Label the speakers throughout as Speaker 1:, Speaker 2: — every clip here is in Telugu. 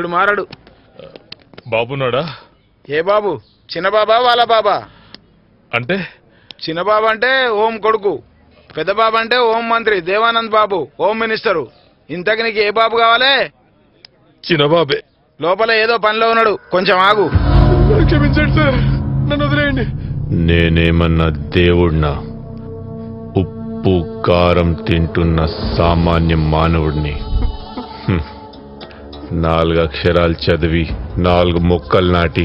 Speaker 1: వీడు మారాడు.
Speaker 2: బాబున్నాడా?
Speaker 1: ఏ బాబు? చిన్న బాబా వాళ్ళ బాబా?
Speaker 2: అంటే
Speaker 1: చిన్న బాబు అంటే హోం కొడుకు, పెద్ద బాబు అంటే హోం మంత్రి దేవానంద్ బాబు, హోమ్ మినిస్టరు. ఇంతకు నీకు ఏ బాబు కావాలే?
Speaker 2: చిన్నబాబే.
Speaker 1: లోపల ఏదో పనిలో ఉన్నాడు, కొంచెం ఆగు.
Speaker 2: క్షమించండి సార్, నన్ను వదిలేయండి.
Speaker 3: నేనేమన్నా దేవుడినా? ఉప్పు కారం తింటున్న సామాన్య మానవుడిని. 4 అక్షరాలు చదివి 4 మొక్కలు నాటి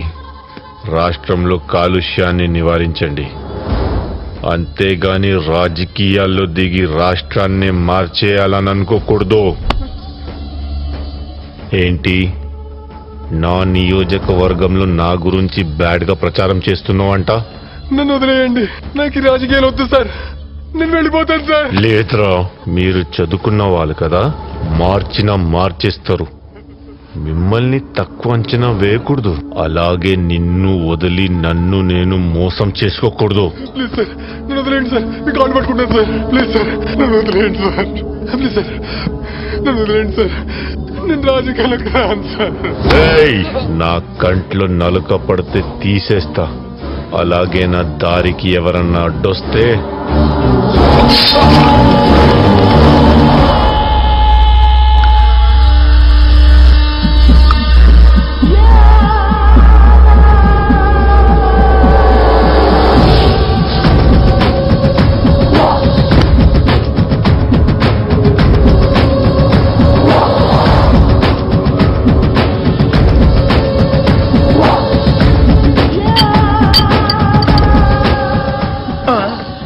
Speaker 3: రాష్ట్రంలో కాలుష్యాన్ని నివారించండి. అంతేగాని రాజకీయాల్లో దిగి రాష్ట్రాన్ని మార్చేయాలని అనుకోకూడదు. ఏంటి, నా నియోజకవర్గంలో నా గురించి బ్యాడ్ గా ప్రచారం చేస్తున్నావంట?
Speaker 2: నన్ను వదిలేయండి, నాకు రాజకీయాలు వద్దు సార్, నేను వెళ్ళిపోతాను సార్.
Speaker 3: లేదురా, మీరు చదువుకున్న వాళ్ళు కదా, మార్చేస్తారు. మిమ్మల్ని తక్కువ అంచనా వేయకూడదు, అలాగే నిన్ను వదిలి నన్ను నేను మోసం చేసుకోకూడదు.
Speaker 2: ప్లీజ్ సార్, నన్ను వదిలేయండి సార్, మీ కాళ్ళు పట్టుకుంటాను సార్. ప్లీజ్ సార్, నన్ను వదిలేయండి సార్. ప్లీజ్ సార్, నన్ను వదిలేయండి సార్, నేను రాజకీయాలకు రాను సార్.
Speaker 3: నా కంట్లో నలుక పడితే తీసేస్తా. అలాగే నా దారికి ఎవరన్నా అడ్డొస్తే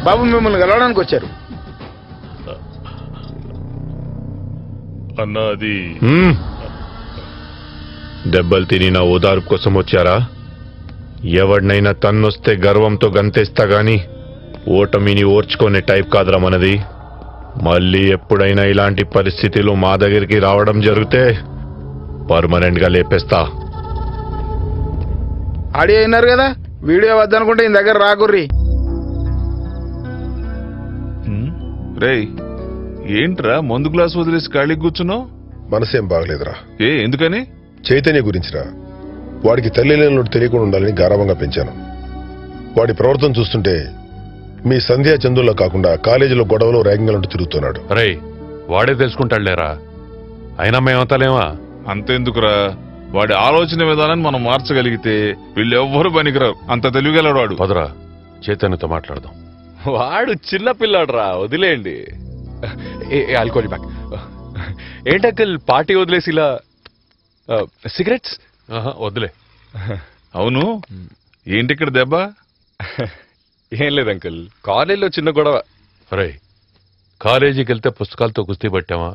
Speaker 1: బాబు మిమ్మల్ని కలవడానికి వచ్చారు.
Speaker 2: అన్నా అది
Speaker 3: దెబ్బలు తిని నా ఓదార్పు కోసం వచ్చారా? ఎవడినైనా తన్నొస్తే గర్వంతో గంతేస్తా గాని ఓటమిని ఓర్చుకునే టైప్ కాదురా మనది. మళ్ళీ ఎప్పుడైనా ఇలాంటి పరిస్థితిలో మా దగ్గరికి రావడం జరిగితే పర్మనెంట్ గా లేపేస్తా.
Speaker 1: ఆడియో అయినారు కదా, వీడియో వద్దనుకుంటే ఈ దగ్గర రాకుర్రి.
Speaker 2: రేయ్, ఏంట్రా మందు గ్లాస్ వదిలేసి ఖాళీకి కూర్చున్నావు?
Speaker 4: మనసేం బాగలేదురా.
Speaker 2: ఎందుకని?
Speaker 4: చైతన్య గురించిరా. వాడికి తల్లి లేనిలోటు తెలియకుండా ఉండాలని గారాబంగా పెంచాను. వాడి ప్రవర్తన చూస్తుంటే మీ సంధ్యా చందుల్లో కాకుండా కాలేజీలో గొడవలో ర్యాగింగ్లంటూ తిరుగుతున్నాడు.
Speaker 5: రేయ్, వాడే తెలుసుకుంటాడులేరా, అయినా మేమంతలేమా?
Speaker 2: అంతెందుకురా, వాడి ఆలోచన విధానాన్ని మనం మార్చగలిగితే వీళ్ళెవ్వరూ పనికిరారు. అంత తెలివిగలడు వాడు.
Speaker 5: పదరా, చైతన్యతో మాట్లాడదాం.
Speaker 6: వాడు చిన్న పిల్లాడురా, వదిలేయండి. Alcohol back. ఏంటంకల్ పార్టీ వదిలేసి ఇలా సిగరెట్స్?
Speaker 5: వద్దులే.
Speaker 2: అవును, ఏంటి ఇక్కడ దెబ్బ?
Speaker 6: ఏం లేదు అంకుల్, కాలేజీలో చిన్న గొడవ.
Speaker 5: రేయ్, కాలేజీకి వెళ్తే పుస్తకాలతో కుస్తీ పట్టామా,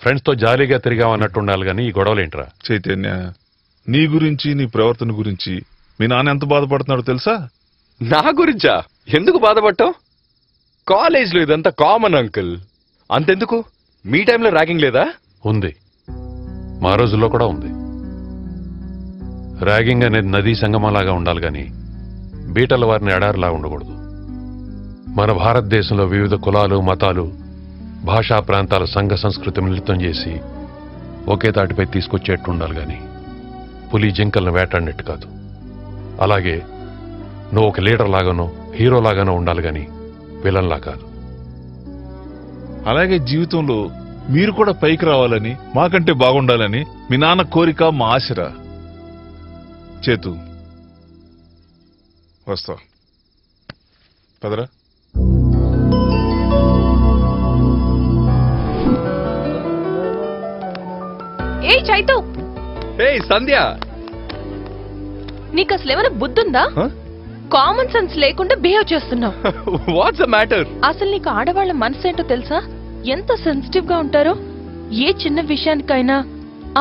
Speaker 5: ఫ్రెండ్స్ తో జాలీగా తిరిగామన్నట్టు ఉండాలి కానీ ఈ గొడవలేంట్రా?
Speaker 2: చైతన్య, నీ గురించి నీ ప్రవర్తన గురించి మీ నాన్న ఎంత బాధపడుతున్నాడో తెలుసా?
Speaker 6: నా గురించా? ఎందుకు బాధపడ్డావు? కాలేజ్లో ఇదంతా కామన్ అంకుల్. అంతెందుకు, మీ టైంలో ర్యాగింగ్ లేదా?
Speaker 5: ఉంది, మా రోజుల్లో కూడా ఉంది. ర్యాగింగ్ అనేది నదీ సంగమలాగా ఉండాలి గాని బీటల వారిని ఎడారిలా ఉండకూడదు. మన భారతదేశంలో వివిధ కులాలు, మతాలు, భాషా ప్రాంతాల సంఘ సంస్కృతి మిళితం చేసి ఒకే తాటిపై తీసుకొచ్చేట్టు ఉండాలి గాని పులి జింకలను వేటాడినట్టు కాదు. అలాగే నువ్వు ఒక లీడర్ లాగానో హీరో లాగానో ఉండాలి గాని విలన్లా కాదు.
Speaker 2: అలాగే జీవితంలో మీరు కూడా పైకి రావాలని, మాకంటే బాగుండాలని మీ నాన్న కోరిక, మా ఆశరా. చేతు, వస్తా పదరా.
Speaker 7: ఏ చైతు,
Speaker 6: సంధ్య,
Speaker 7: నీకు అసలు ఏమైనా బుద్ధుందా? కామన్ సెన్స్ లేకుండా బిహేవ్ చేస్తున్నావు.
Speaker 6: What's the matter?
Speaker 7: అసలు నీకు ఆడవాళ్ల మనసు ఏంటో తెలుసా? ఎంత సెన్సిటివ్ గా ఉంటారో. ఏ చిన్న విషయానికైనా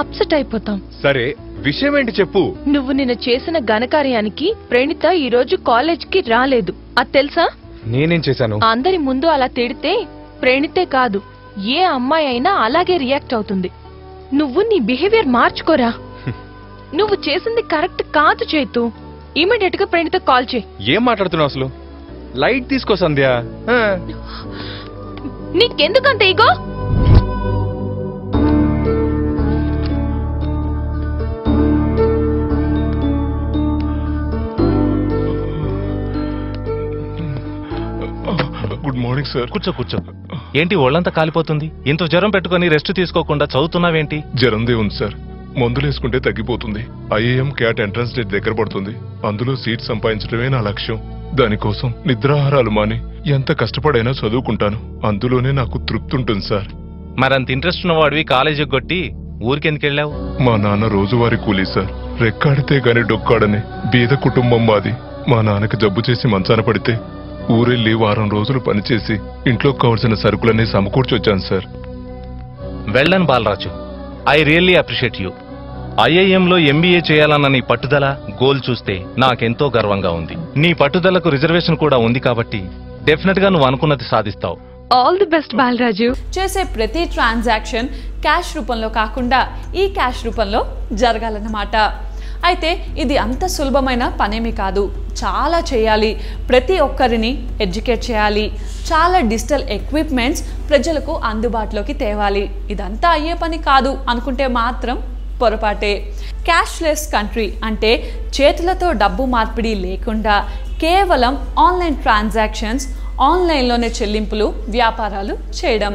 Speaker 7: అప్సెట్ అయిపోతాం.
Speaker 6: సరే, విషయం ఏంటి చెప్పు.
Speaker 7: నువ్వు నిన్న చేసిన ఘనకార్యానికి ప్రణీత ఈ రోజు కాలేజ్ కి రాలేదు, అది తెలుసా?
Speaker 6: నేనేం చేశాను?
Speaker 7: అందరి ముందు అలా తిడితే ప్రణీతే కాదు, ఏ అమ్మాయి అయినా అలాగే రియాక్ట్ అవుతుంది. నువ్వు నీ బిహేవియర్ మార్చుకోరా. నువ్వు చేసింది కరెక్ట్ కాదు చైతు. ఇమీడియట్ గా ప్రణీత కాల్ చేయి.
Speaker 6: ఏం మాట్లాడుతున్నావు అసలు? లైట్ తీసుకో సంధ్య.
Speaker 7: నీకెందుకంత ఈగో?
Speaker 2: Good morning sir.
Speaker 8: కూర్చో కూర్చో. ఏంటి ఒళ్ళంతా కాలిపోతుంది? ఇంత జ్వరం పెట్టుకుని రెస్ట్ తీసుకోకుండా చదువుతున్నావేంటి?
Speaker 2: జ్వరందే ఉంది సార్, మందులు వేసుకుంటే తగ్గిపోతుంది. ఐఏఎం క్యాట్ ఎంట్రన్స్ డేట్ దగ్గర పడుతుంది. అందులో సీట్ సంపాదించడమే నా లక్ష్యం. దానికోసం నిద్రాహారాలు మాని ఎంత కష్టపడైనా చదువుకుంటాను. అందులోనే నాకు తృప్తి ఉంటుంది సార్.
Speaker 8: మరంత ఇంట్రెస్ట్ ఉన్నవాడివి కాలేజీకి కొట్టి ఊరికెందుకెళ్ళావు?
Speaker 2: మా నాన్న రోజువారీ కూలీ సార్. రెక్కాడితే గాని డొక్కాడని బీద కుటుంబం మాది. మా నాన్నకి జబ్బు చేసి మంచాన పడితే ఊరెళ్ళి వారం రోజులు పనిచేసి ఇంట్లోకి కావాల్సిన సరుకులన్నీ సమకూర్చొచ్చాను సార్.
Speaker 8: వెళ్ళను Balaraju, I really appreciate you. ఐఐఎంలో ఎంబీఏ చేయాలన్న నీ పట్టుదల, గోల్ చూస్తే నాకెంతో గర్వంగా ఉంది. నీ పట్టుదలకు రిజర్వేషన్ కూడా ఉంది కాబట్టి డెఫినెట్ గా నువ్వు అనుకున్నది సాధిస్తావు.
Speaker 7: All the best Balaraju.
Speaker 9: చేసే ప్రతి ట్రాన్సాక్షన్ క్యాష్ రూపంలో కాకుండా ఈ క్యాష్ రూపంలో జరగాలన్నమాట. అయితే ఇది అంత సులభమైన పనేమీ కాదు. చాలా చేయాలి. ప్రతి ఒక్కరిని ఎడ్యుకేట్ చేయాలి. చాలా డిజిటల్ ఎక్విప్మెంట్స్ ప్రజలకు అందుబాటులోకి తేవాలి. ఇదంతా అయ్యే పని కాదు అనుకుంటే మాత్రం పొరపాటే. క్యాష్లెస్ కంట్రీ అంటే చేతులతో డబ్బు మార్పిడి లేకుండా కేవలం ఆన్లైన్ ట్రాన్సాక్షన్స్, ఆన్లైన్లోనే చెల్లింపులు, వ్యాపారాలు చేయడం.